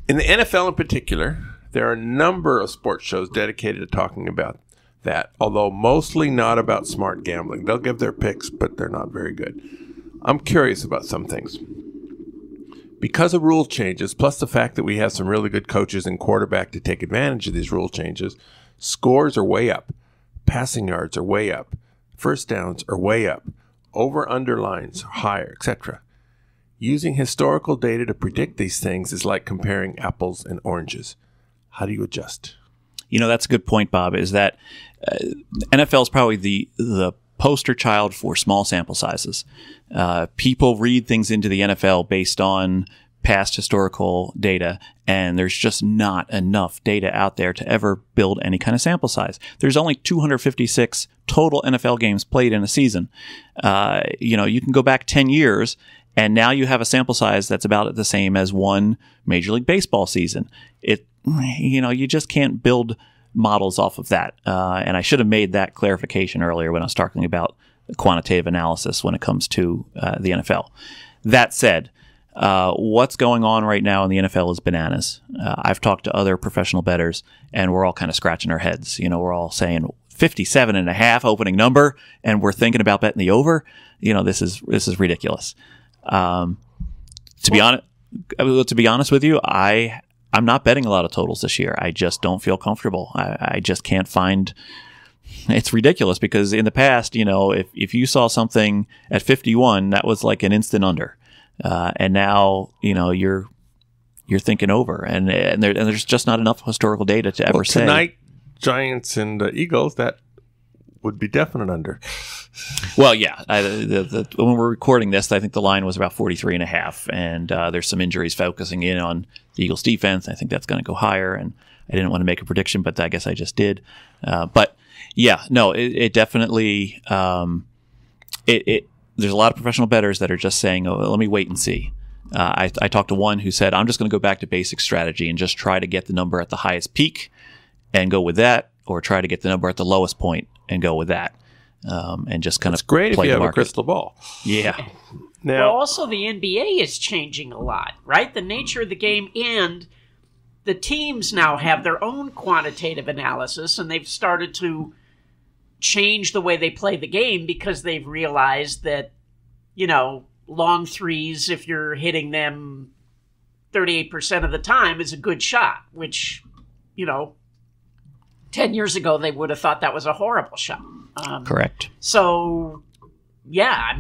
S5: in the NFL in particular, there are a number of sports shows dedicated to talking about that, although mostly not about smart gambling. They'll give their picks, but they're not very good. I'm curious about some things. Because of rule changes, plus the fact that we have some really good coaches and quarterback to take advantage of these rule changes, scores are way up. Passing yards are way up. First downs are way up. Over-under lines are higher, etc. Using historical data to predict these things is like comparing apples and oranges. How do you adjust?
S4: That's a good point, Bob, is that NFL is probably the poster child for small sample sizes. People read things into the NFL based on past historical data, and there's just not enough data out there to ever build any kind of sample size. There's only 256 total NFL games played in a season. You can go back 10 years, and now you have a sample size that's about the same as one Major League Baseball season. You just can't build models off of that. And I should have made that clarification earlier when I was talking about quantitative analysis when it comes to the NFL. That said, what's going on right now in the NFL is bananas. I've talked to other professional bettors, and we're all kind of scratching our heads. We're all saying 57.5 opening number, and we're thinking about betting the over. This is ridiculous. To be honest with you, I'm not betting a lot of totals this year. I just don't feel comfortable. I just can't find. It's ridiculous because in the past, if you saw something at 51, that was like an instant under. And now, you're thinking over, and there's just not enough historical data to ever say.
S5: Tonight, Giants and Eagles, that would be definite under.
S4: Well, yeah. When we're recording this, I think the line was about 43.5, and there's some injuries focusing in on the Eagles' defense. I think that's going to go higher, and I didn't want to make a prediction, but I guess I just did. But yeah, no, it definitely. There's a lot of professional bettors that are just saying, "Oh, let me wait and see." I talked to one who said, "I'm just going to go back to basic strategy and just try to get the number at the highest peak and go with that, or try to get the number at the lowest point and go with that, and just kind of
S5: great
S4: play
S5: if you
S4: the
S5: have
S4: market."
S5: a crystal ball.
S4: Yeah.
S3: Well, also the NBA is changing a lot, right? The nature of the game, and the teams now have their own quantitative analysis, and they've started to change the way they play the game because they've realized that, long threes, if you're hitting them 38% of the time, is a good shot, which, 10 years ago they would have thought that was a horrible shot.
S4: Correct.
S3: So, yeah,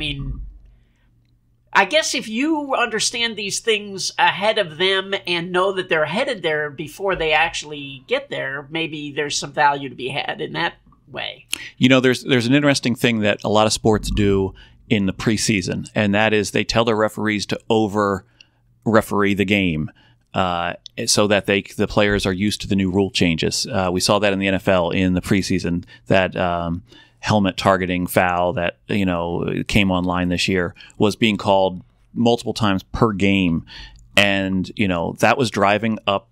S3: I guess if you understand these things ahead of them and know that they're headed there before they actually get there, maybe there's some value to be had in that way.
S4: There's an interesting thing that a lot of sports do in the preseason, and that is they tell their referees to over-referee the game so that the players are used to the new rule changes. We saw that in the NFL in the preseason, that helmet targeting foul that came online this year was being called multiple times per game, and that was driving up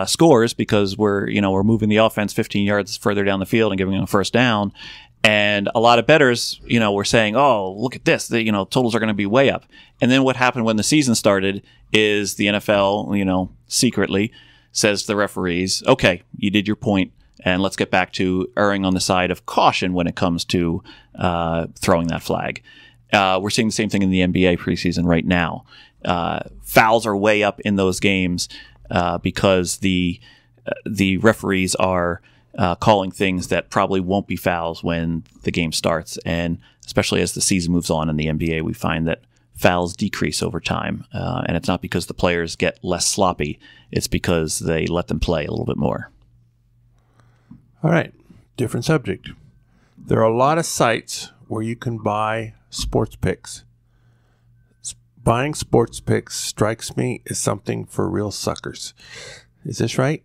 S4: scores because we're moving the offense 15 yards further down the field and giving them a first down. And a lot of bettors, were saying, "Oh, look at this! The totals are going to be way up." And then what happened when the season started is the NFL, secretly says to the referees, "Okay, you did your point, and let's get back to erring on the side of caution when it comes to throwing that flag." We're seeing the same thing in the NBA preseason right now. Fouls are way up in those games because the referees are calling things that probably won't be fouls when the game starts. And especially as the season moves on in the NBA, we find that fouls decrease over time. And it's not because the players get less sloppy. It's because they let them play a little bit more.
S5: All right, different subject. There are a lot of sites where you can buy sports picks. Buying sports picks strikes me as something for real suckers. Is this right?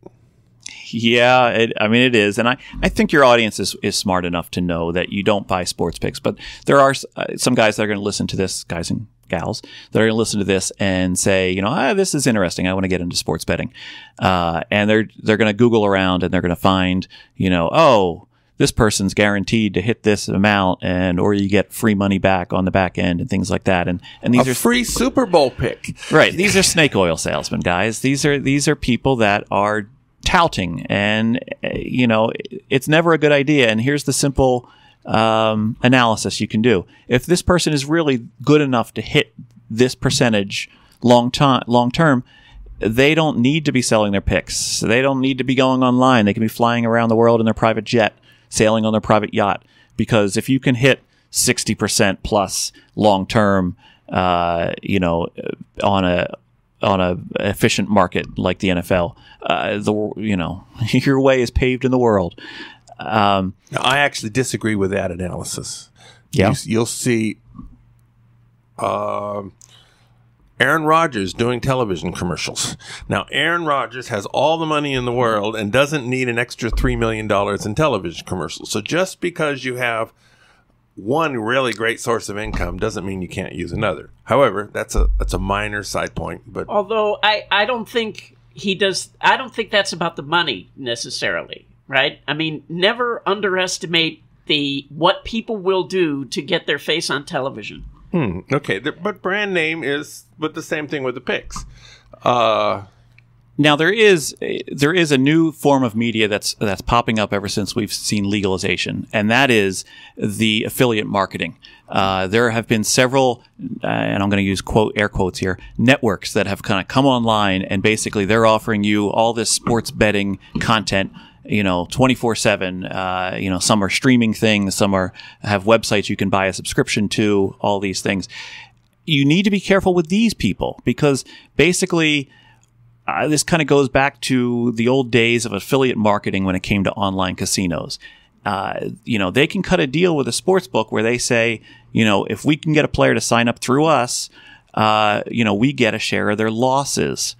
S4: Yeah, it is. And I think your audience is smart enough to know that you don't buy sports picks. But there are some guys that are going to listen to this, guys and gals, that are going to listen to this and say, this is interesting. I want to get into sports betting. And they're going to Google around and they're going to find, this person's guaranteed to hit this amount, or you get free money back on the back end and things like that. And these are
S5: free Super Bowl pick.
S4: Right. These are snake oil salesmen, guys. These are people that are touting, and it's never a good idea. And here's the simple analysis you can do. If this person is really good enough to hit this percentage long term, they don't need to be selling their picks. They don't need to be going online. They can be flying around the world in their private jet, sailing on their private yacht. Because if you can hit 60% plus long term, on a efficient market like the NFL, your way is paved in the world.
S5: Now, I actually disagree with that analysis.
S4: Yeah,
S5: you'll see Aaron Rodgers doing television commercials. Now, Aaron Rodgers has all the money in the world and doesn't need an extra $3 million in television commercials. So just because you have one really great source of income doesn't mean you can't use another. However, that's a minor side point. But
S3: although I don't think he does, I don't think that's about the money necessarily, right? I mean, never underestimate what people will do to get their face on television.
S5: Okay, but brand name is, but the same thing with the picks.
S4: Now there is a new form of media that's popping up ever since we've seen legalization, and that is the affiliate marketing. There have been several, and I'm going to use air quotes here, networks that have kind of come online, and basically they're offering you all this sports betting content, 24/7. Some are streaming things, some have websites you can buy a subscription to, all these things. You need to be careful with these people because basically this kind of goes back to the old days of affiliate marketing when it came to online casinos. They can cut a deal with a sports book where they say, if we can get a player to sign up through us, we get a share of their losses.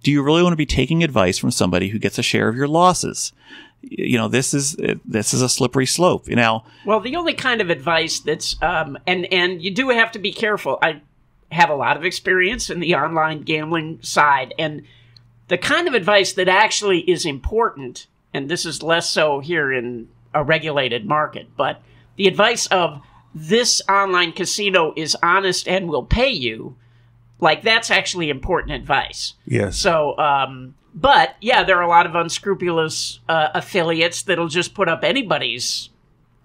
S4: Do you really want to be taking advice from somebody who gets a share of your losses? This is a slippery slope.
S3: Well, the only kind of advice that's and you do have to be careful. I have a lot of experience in the online gambling side, and the kind of advice that actually is important, and this is less so here in a regulated market, but the advice of this online casino is honest and will pay you, like that's actually important advice.
S5: Yes.
S3: So, but yeah, there are a lot of unscrupulous affiliates that'll just put up anybody's,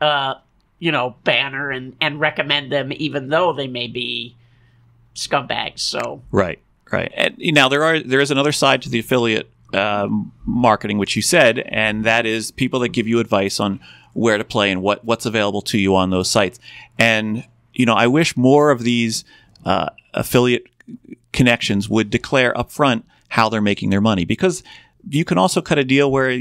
S3: banner and recommend them, even though they may be scumbags. So
S4: right. And now there is another side to the affiliate marketing, which you said, and that is people that give you advice on where to play and what's available to you on those sites. And I wish more of these affiliate connections would declare upfront how they're making their money, because you can also cut a deal where,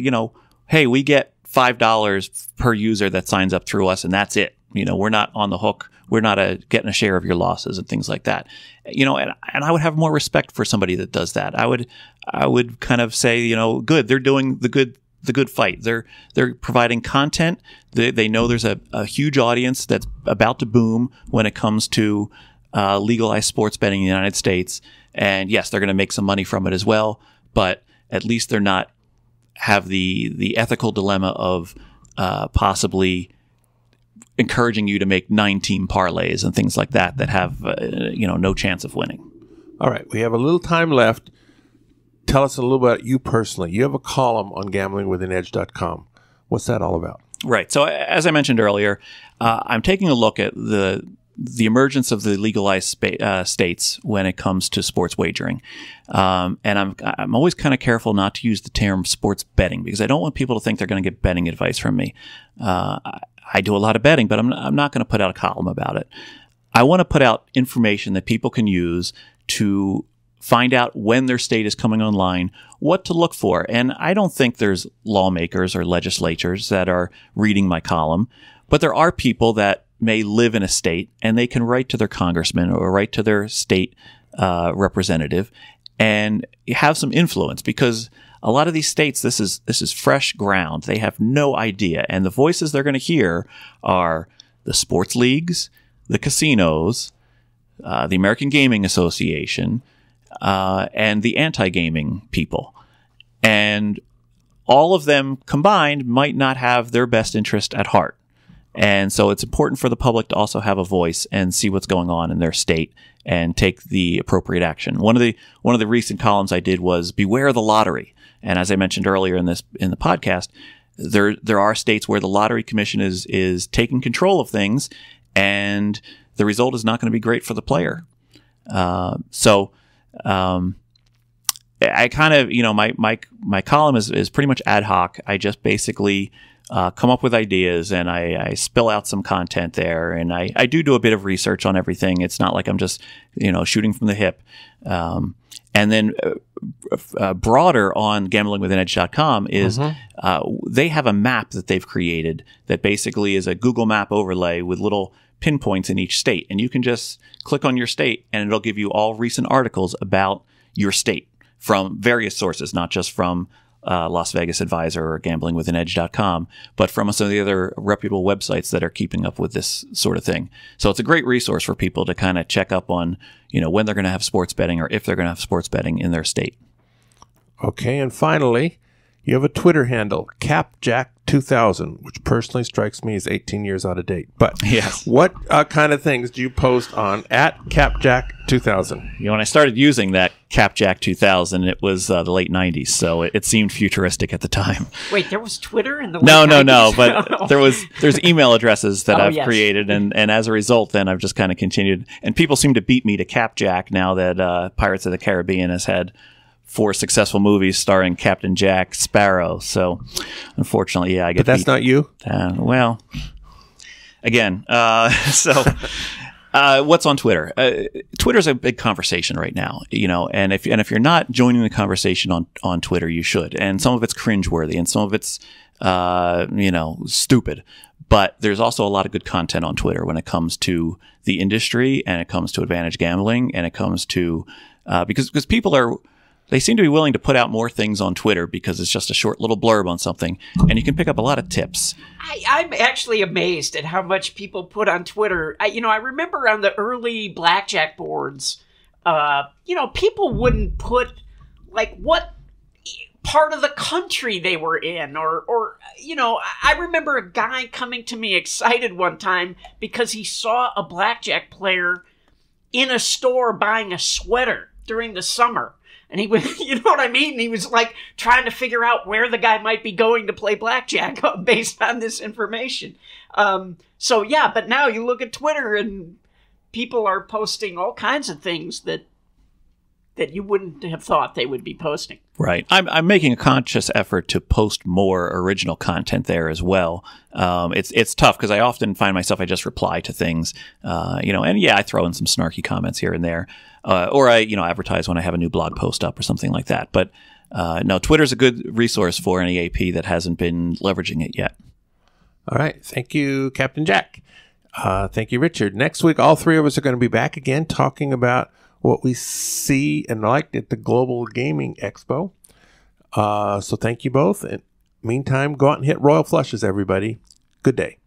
S4: hey, we get $5 per user that signs up through us, and that's it. We're not on the hook. We're not getting a share of your losses and things like that. And I would have more respect for somebody that does that. I would kind of say, good, they're doing the good fight. They're providing content. They know there's a huge audience that's about to boom when it comes to legalized sports betting in the United States. And yes, they're going to make some money from it as well, but at least they're not have the ethical dilemma of possibly encouraging you to make 9-team parlays and things like that have no chance of winning.
S5: All right, we have a little time left. Tell us a little about you personally. You have a column on gamblingwithanedge.com. What's that all about?
S4: Right. So as I mentioned earlier, I'm taking a look at the emergence of the legalized states when it comes to sports wagering, and I'm always kind of careful not to use the term sports betting, because I don't want people to think they're going to get betting advice from me. I do a lot of betting, but I'm not going to put out a column about it. I want to put out information that people can use to find out when their state is coming online, what to look for. And I don't think there's lawmakers or legislatures that are reading my column, but there are people that may live in a state and they can write to their congressman or write to their state representative and have some influence, because a lot of these states, this is fresh ground. They have no idea. And the voices they're going to hear are the sports leagues, the casinos, the American Gaming Association, and the anti-gaming people. And all of them combined might not have their best interest at heart. And so it's important for the public to also have a voice and see what's going on in their state and take the appropriate action. One of the recent columns I did was beware the lottery. And as I mentioned earlier in the podcast, there are states where the lottery commission is taking control of things, and the result is not going to be great for the player. So I kind of, my column is pretty much ad hoc. I just basically come up with ideas, and I spill out some content there, and I do a bit of research on everything. It's not like I'm just shooting from the hip. And then broader on gamblingwithanedge.com is they have a map that they've created that basically is a Google Map overlay with little pinpoints in each state, and you can just click on your state and it'll give you all recent articles about your state from various sources, not just from Las Vegas Advisor or gamblingwithanedge.com, but from some of the other reputable websites that are keeping up with this sort of thing. So it's a great resource for people to kind of check up on, when they're going to have sports betting or if they're going to have sports betting in their state.
S5: Okay, and finally, you have a Twitter handle, CapJack2000, which personally strikes me as 18 years out of date. But
S4: yes,
S5: what kind of things do you post on at CapJack2000?
S4: When I started using that CapJack2000, it was the late 90s, so it seemed futuristic at the time.
S3: Wait, there was Twitter in the late 90s?
S4: No, but there's email addresses that I've created, and as a result, then I've just kind of continued. And people seem to beat me to CapJack now that Pirates of the Caribbean has had 4 successful movies starring Captain Jack Sparrow. So, unfortunately, I get.
S5: But that's
S4: beat.
S5: not you.
S4: Well, again, what's on Twitter? Twitter's a big conversation right now, and if you're not joining the conversation on Twitter, you should. And some of it's cringeworthy, and some of it's stupid. But there's also a lot of good content on Twitter when it comes to the industry, and it comes to advantage gambling, and it comes to because people they seem to be willing to put out more things on Twitter because it's just a short little blurb on something, and you can pick up a lot of tips.
S3: I'm actually amazed at how much people put on Twitter. I remember on the early blackjack boards, people wouldn't put what part of the country they were in, or I remember a guy coming to me excited one time because he saw a blackjack player in a store buying a sweater during the summer. And he was, you know what I mean? He was trying to figure out where the guy might be going to play blackjack based on this information. But now you look at Twitter and people are posting all kinds of things that that you wouldn't have thought they would be posting.
S4: Right. I'm making a conscious effort to post more original content there as well. It's tough because I often find myself, I just reply to things, and I throw in some snarky comments here and there. Or I, advertise when I have a new blog post up or something like that. But no, Twitter's a good resource for any AP that hasn't been leveraging it yet.
S5: All right. Thank you, Captain Jack. Thank you, Richard. Next week, all three of us are going to be back again talking about what we see and liked at the Global Gaming Expo. So thank you both. And meantime, go out and hit royal flushes, everybody. Good day.